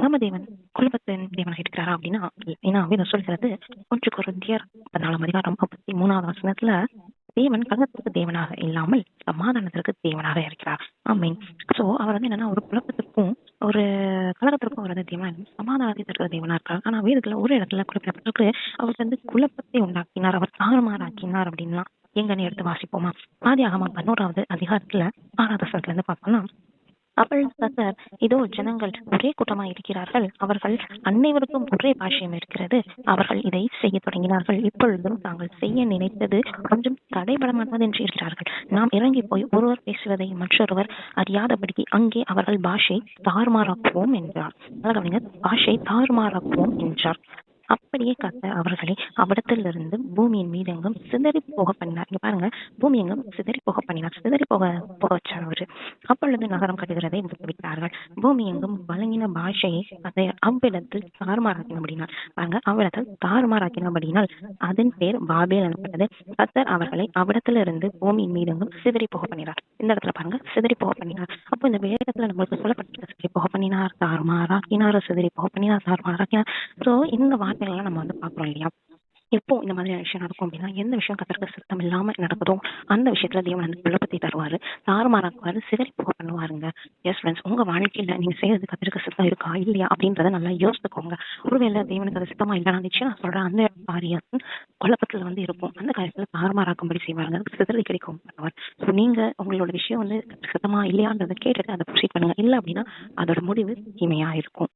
நம்ம தேவன் குழப்பத்தின் தேவனாக இருக்கிறாரா அப்படின்னா இல்ல. ஏன்னா வேதம் சொல்கிறது 1 கொரிந்தியர் 14ஆம் அதிகாரம் 33வது வசனத்துல தேவன் கலகத்திற்கு தேவனாக இல்லாமல் சமாதானத்திற்கு தேவனாக இருக்கிறார். ஆமீன். சோ அவர் வந்து என்னன்னா ஒரு குழப்பத்திற்கும் ஒரு கலகத்திற்கும் அவர் வந்து தேவனா இல்லை, சமாதானத்தை தருகிற தேவனா இருக்கார். ஆனா வேதத்துல ஒரு இடத்துல குறிப்பிடப்பட்டிருக்கு அவர் வந்து குழப்பத்தை உண்டாக்கினார், அவர் தாறுமாறாக்கினார் அப்படின்லாம். எங்கன்னு எடுத்து வாசிப்போமா? ஆதியாகமம் 11வது அதிகாரத்துல 6வது வசனத்துல இருந்து பார்த்தோம்னா, அப்பொழுது கர்த்தர், இதோ ஜனங்கள் ஒரே கூட்டமாய் இருக்கிறார்கள், அவர்கள் அனைவருக்கும் ஒரே பாஷையும் இருக்கிறது, அவர்கள் இதை செய்ய தொடங்கினார்கள், இப்பொழுதும் தாங்கள் செய்ய நினைத்தது ஒன்றும் தடைபட மாட்டாது என்று இருக்கிறார்கள். நாம் இறங்கி போய் ஒருவர் பேசுவதை மற்றொருவர் அறியாதபடிக்கு அங்கே அவர்கள் பாஷை தாறுமாறாக்குவோம் என்றார். அதாவது பாஷை தாறுமாறாக்குவோம் என்றார். அப்படியே கர்த்தர் அவர்களை அவ்விடத்திலிருந்து பூமியின் மீதெங்கும் சிதறி போக பண்ணினார். இங்க பாருங்க, பூமி எங்கும் சிதறி போக பண்ணினார், சிதறி போக போக வச்சார் அவரு. அப்பொழுது நகரம் கட்டுகிறதை விட்டுவிட்டார்கள். பூமி எங்கும் வழங்கின பாஷையை அதை அவ்விடத்தில் தாறுமாறாக்கினபடினால், பாருங்க, அவ்விடத்தில் தாறுமாறாக்கினபடினால் அதன் பேர் பாபேல் எனப்பட்டது. கர்த்தர் அவர்களை அவ்விடத்திலிருந்து பூமியின் மீதெங்கும் சிதறி போக பண்ணினார். இந்த இடத்துல பாருங்க, சிதறி போக பண்ணினார். அப்போ இந்த வேதத்துல நம்மளுக்கு சொல்லப்பட்டிருக்க சிதறி போக பண்ணினார், தாறுமாறாக்கினார், சிதறி போக பண்ணினார், தாறுமாறாக்கினார். சோ இந்த வார்த்தைகள்லாம் நம்ம வந்து பாக்குறோம் இல்லையா? எப்போ இந்த மாதிரியான விஷயம் நடக்கும் அப்படின்னா, எந்த விஷயம் கத்தருக்கு சுத்தம் இல்லாம நடக்குதோ அந்த விஷயத்துல தேவன் வந்து குழப்பத்தை தருவாரு, தாறுமாறாக்குவாரு, சிதறி போக பண்ணுவாருங்க. எஸ் ஃப்ரெண்ட்ஸ், உங்க வாழ்க்கையில நீங்க செய்யறது கத்தருக்கு சுத்தம் இருக்கா இல்லையா அப்படின்றத நல்லா யோசித்துக்கோங்க. ஒருவேளை தேவனுக்கு அது சுத்தமா இல்லைனா நிச்சயம் நான் சொல்றேன், அந்த காரியம் குழப்பத்துல வந்து இருக்கும், அந்த காரியத்துல தாறுமாறாக்கும்படி செய்வாருங்க, சிதறி கிடைக்கும் பண்ணுவார். ஸோ நீங்க உங்களோட விஷயம் வந்து சுத்தமா இல்லையான்றதை கேட்டுட்டு அதை ப்ரொசீட் பண்ணுங்க. இல்லை அப்படின்னா அதோட முடிவு தீமையா இருக்கும்.